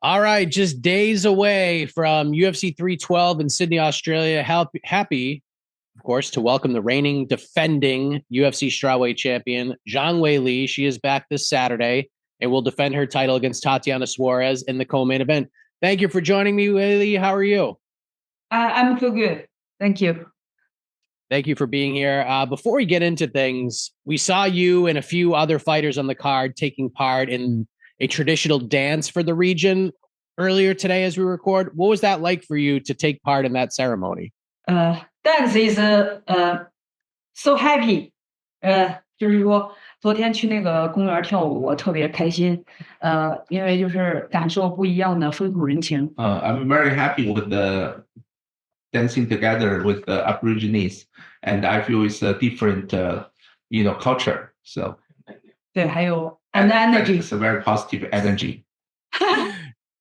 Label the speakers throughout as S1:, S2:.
S1: All right, just days away from UFC 312 in Sydney, Australia. Happy, of course, to welcome the reigning, defending UFC strawweight champion, Zhang Weili. She is back this Saturday and will defend her title against Tatiana Suarez in the co-main event. Thank you for joining me, Weili. How are you?
S2: I'm so good. Thank you.
S1: Thank you for being here. Before we get into things, we saw you and a few other fighters on the card taking part in a traditional dance for the region earlier today as we record. What was that like for you to take part in that ceremony?
S2: Dance is so happy. 就是说昨天去那个公园跳舞，我特别开心。因为就是感受不一样的风土人情。
S3: I'm very happy with the dancing together with the Aborigines, and I feel it's a different, culture. So
S2: 对，还有 and the energy.
S3: It's a very positive energy.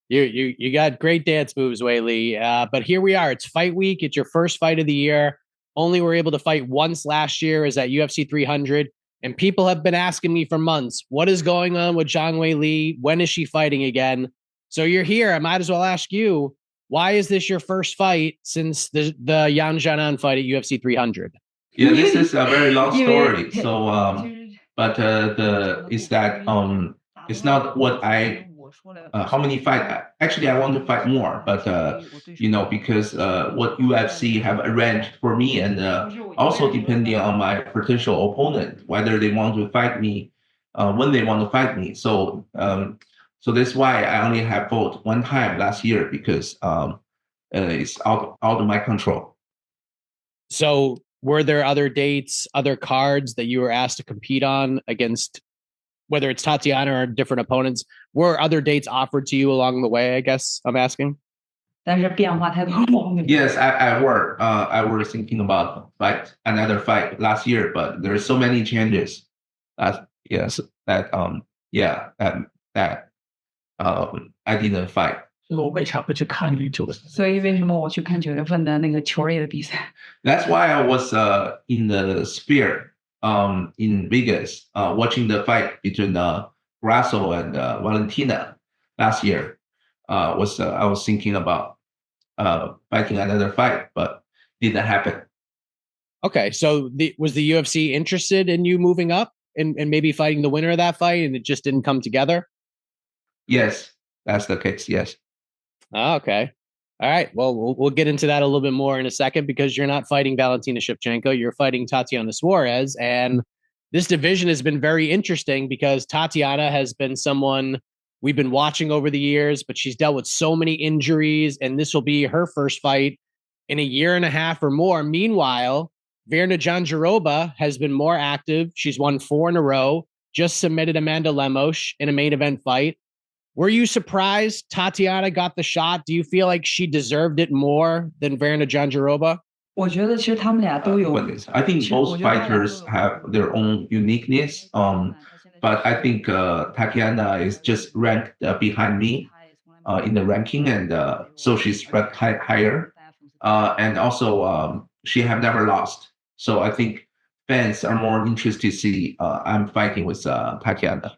S1: You got great dance moves, Weili. But here we are. It's fight week. It's your first fight of the year. Only were able to fight once last year is at UFC 300. And people have been asking me for months, what is going on with Zhang Weili? When is she fighting again? So you're here. I might as well ask you, why is this your first fight since the Yan Xiaonan fight at UFC 300?
S3: Yeah, this is a very long story. So, but it's not what how many fight. Actually, I want to fight more, but because what UFC have arranged for me, and also depending on my potential opponent, whether they want to fight me, when they want to fight me. So that's why I only have fought one time last year because it's out of my control.
S1: So were there other dates, other cards that you were asked to compete on against, whether it's Tatiana or different opponents? Were other dates offered to you along the way, I guess I'm asking?
S3: Yes, I were. I was thinking about another fight last year, but there are so many changes. I didn't fight.
S2: 我为啥不去看女球？所以为什么我去看9月份的那个球类的比赛？
S3: That's why I was in the Sphere in Vegas watching the fight between Grasso and Valentina last year. I was thinking about fighting another fight, but didn't happen.
S1: Okay, so was the UFC interested in you moving up and maybe fighting the winner of that fight, and it just didn't come together?
S3: Yes, that's the case. Yes.
S1: Oh, okay. All right. Well, we'll get into that a little bit more in a second because you're not fighting Valentina Shevchenko. You're fighting Tatiana Suarez. And this division has been very interesting because Tatiana has been someone we've been watching over the years, but she's dealt with so many injuries, and this will be her first fight in a year and a half or more. Meanwhile, Virna Jandiroba has been more active. She's won 4 in a row, just submitted Amanda Lemos in a main event fight. Were you surprised Tatiana got the shot? Do you feel like she deserved it more than Virna Jandiroba?
S2: 我觉得其实他们俩都有。
S3: I think both fighters have their own uniqueness. But I think Tatiana is just ranked behind me in the ranking, and so she's ranked higher. And also, she have never lost. So I think fans are more interested to see I'm fighting with Tatiana.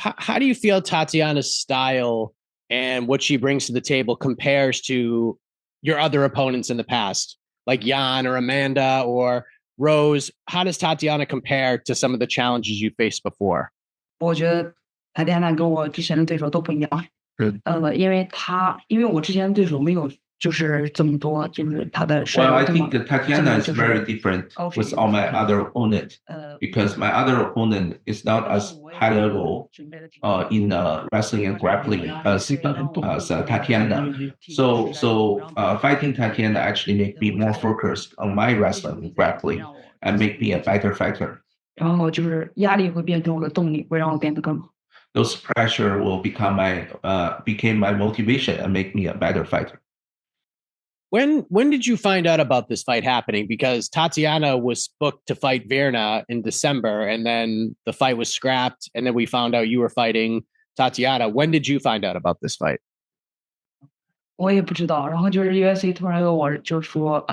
S1: How do you feel Tatiana's style and what she brings to the table compares to your other opponents in the past, like Jan or Amanda or Rose? How does Tatiana compare to some of the challenges you faced before?
S2: 我觉得 Tatiana 跟我之前的对手都不一样。因为我之前的对手没有就是这么多，就是他的。
S3: Well, I think Tatiana is very different with all my other opponents because my other opponent is not as high level in wrestling and grappling as Tatiana. So fighting Tatiana actually make me more focused on my wrestling and grappling and make me a better fighter.
S2: 然后就是压力会变成我的动力，会让我变得更好。
S3: Those pressure will became my motivation and make me a better fighter.
S1: When did you find out about this fight happening? Because Tatiana was booked to fight Virna in December, and then the fight was scrapped, and then we found out you were fighting Tatiana. When did you find out about this fight?
S2: 我也不知道，然后就是 UFC 突然跟我就说，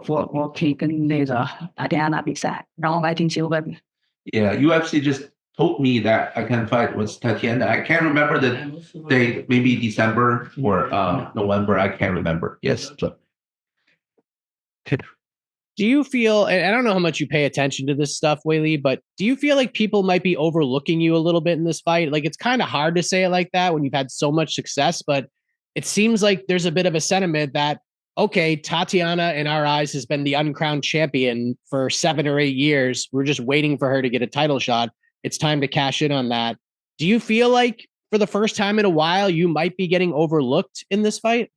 S2: 我可以跟那个Tatiana 比赛，然后我还挺兴奋的。
S3: Yeah, UFC just told me that I can fight was Tatiana. I can't remember the date, maybe December or November. I can't remember. Yes. So.
S1: Do you feel, and I don't know how much you pay attention to this stuff, Weili, but do you feel like people might be overlooking you a little bit in this fight? Like, it's kind of hard to say it like that when you've had so much success, but it seems like there's a bit of a sentiment that, okay, Tatiana in our eyes has been the uncrowned champion for 7 or 8 years. We're just waiting for her to get a title shot. It's time to cash in on that. Do you feel like for the first time in a while, you might be getting overlooked in this fight?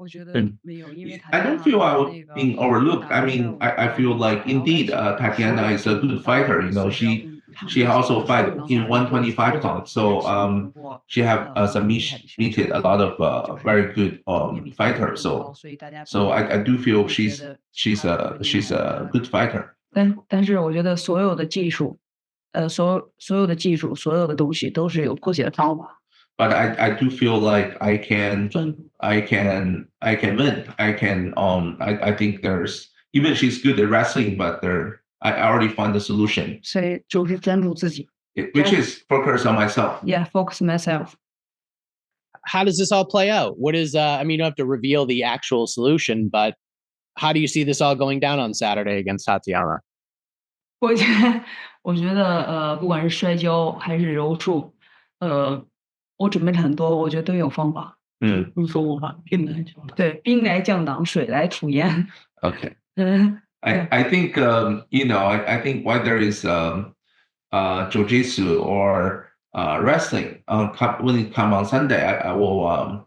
S3: I don't feel I was being overlooked. I mean, I feel like indeed Tatiana is a good fighter. You know, she also fight in 125 pounds, so she have submitted a lot of very good fighters. So I do feel she's a good fighter.
S2: 但是我觉得所有的技术，所有的技术，所有的东西都是有破解的方法。
S3: But I do feel like I can win. I think there's even she's good at wrestling, but I already found the solution.
S2: 所以就是专注自己。
S3: Which is focus on myself.
S2: Yeah, focus myself.
S1: How does this all play out? What is I mean, you don't have to reveal the actual solution, but how do you see this all going down on Saturday against Tatiana?
S2: 我觉得不管是摔跤还是柔术，我准备了很多，我觉得都有方法。不说我吧，兵来将挡。对，兵来将挡，水来土掩。
S3: Okay. I think you know I think whether it's jiu-jitsu or wrestling when it comes on Sunday, I'll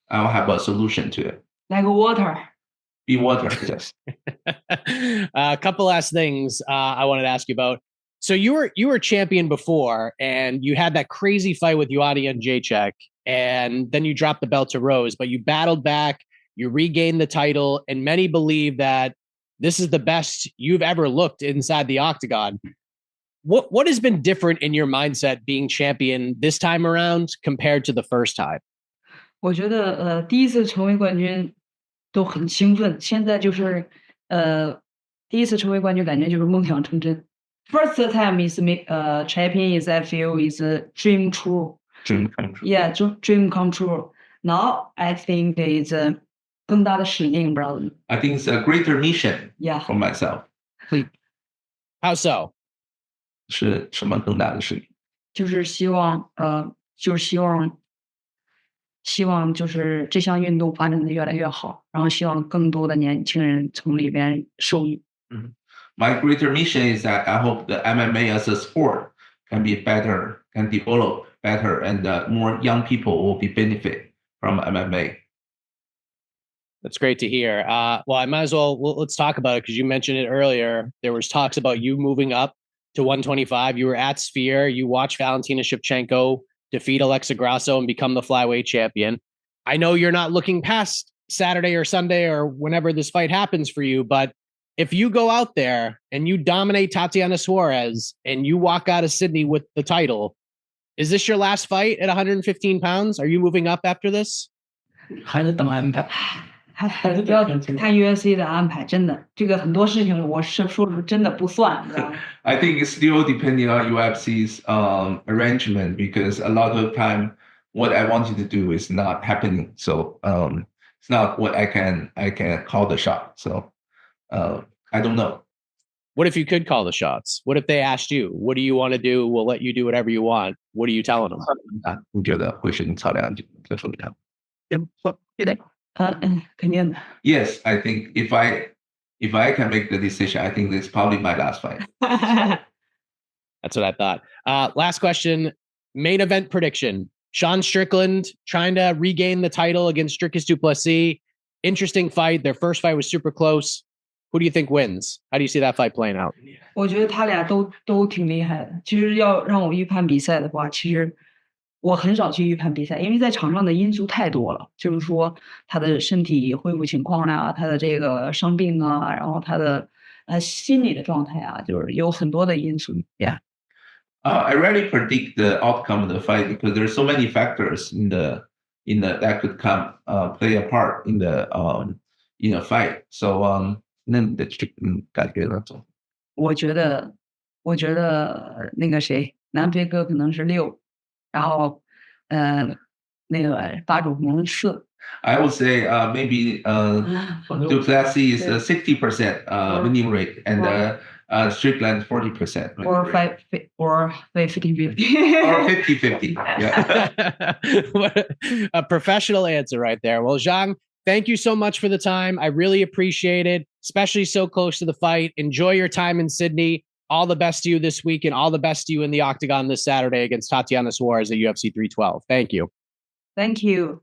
S3: have a solution to it.
S2: Like water.
S3: Be water, yes.
S1: A couple last things I wanted to ask you about. So you were champion before, and you had that crazy fight with Joanna Jędrzejczyk, and then you dropped the belt to Rose, but you battled back, you regained the title, and many believe that this is the best you've ever looked inside the octagon. What has been different in your mindset being champion this time around compared to the first time?
S2: 我觉得第一次成为冠军都很兴奋，现在就是第一次成为冠军，感觉就是梦想成真。First time is champion is I feel is a dream true.
S3: Dream come true.
S2: Yeah, dream come true. Now I think it's 更大的使命 brother.
S3: I think it's a greater mission.
S2: Yeah.
S3: For myself.
S1: How so?
S3: 是什么更大的使命？
S2: 就是希望就是这项运动发展的越来越好，然后希望更多的年轻人从里边受益。
S3: My greater mission is that I hope the MMA as a sport can be better, can develop better, and more young people will be benefit from MMA.
S1: That's great to hear. Well, I might as well, let's talk about it because you mentioned it earlier. There was talks about you moving up to 125. You were at Sphere. You watched Valentina Shevchenko defeat Alexa Grasso and become the flyweight champion. I know you're not looking past Saturday or Sunday or whenever this fight happens for you, but if you go out there and you dominate Tatiana Suarez and you walk out of Sydney with the title, is this your last fight at 115 pounds? Are you moving up after this?
S2: 还是等安排，还是不要看 UFC 的安排，真的，这个很多事情我是说是真的不算，你知道吗？
S3: I think it's still depending on UFC's arrangement because a lot of the time what I wanted to do is not happening. So it's not what I can call the shot. So I don't know.
S1: What if you could call the shots? What if they asked you, what do you want to do? We'll let you do whatever you want. What are you telling them?
S3: 你觉得会是你操量再说给他？
S2: 肯定的。
S3: Yes, I think if I can make the decision, I think this is probably my last fight.
S1: That's what I thought. Last question, main event prediction. Sean Strickland trying to regain the title against Dricus du Plessis. Interesting fight. Their first fight was super close. Who do you think wins? How do you see that fight playing out?
S2: 我觉得他俩都挺厉害的。其实要让我预判比赛的话，其实我很少去预判比赛，因为在场上的因素太多了。就是说他的身体恢复情况啊，他的这个伤病啊，然后他的心理的状态啊，就是有很多的因素。Yeah.
S3: I rarely predict the outcome of the fight because there's so many factors in the that could come play a part in the fight. So 那的感觉呢？
S2: 我觉得那个谁男飞哥可能是6，然后那个霸主可能是4。
S3: I would say maybe Duplessis is 60% winning rate and Strickland 40%.
S2: Or 50-50.
S3: Or 50-50.
S1: Yeah. A professional answer right there. Well, Zhang, thank you so much for the time. I really appreciate it, especially so close to the fight. Enjoy your time in Sydney. All the best to you this week and all the best to you in the octagon this Saturday against Tatiana Suarez at UFC 312. Thank you.
S2: Thank you.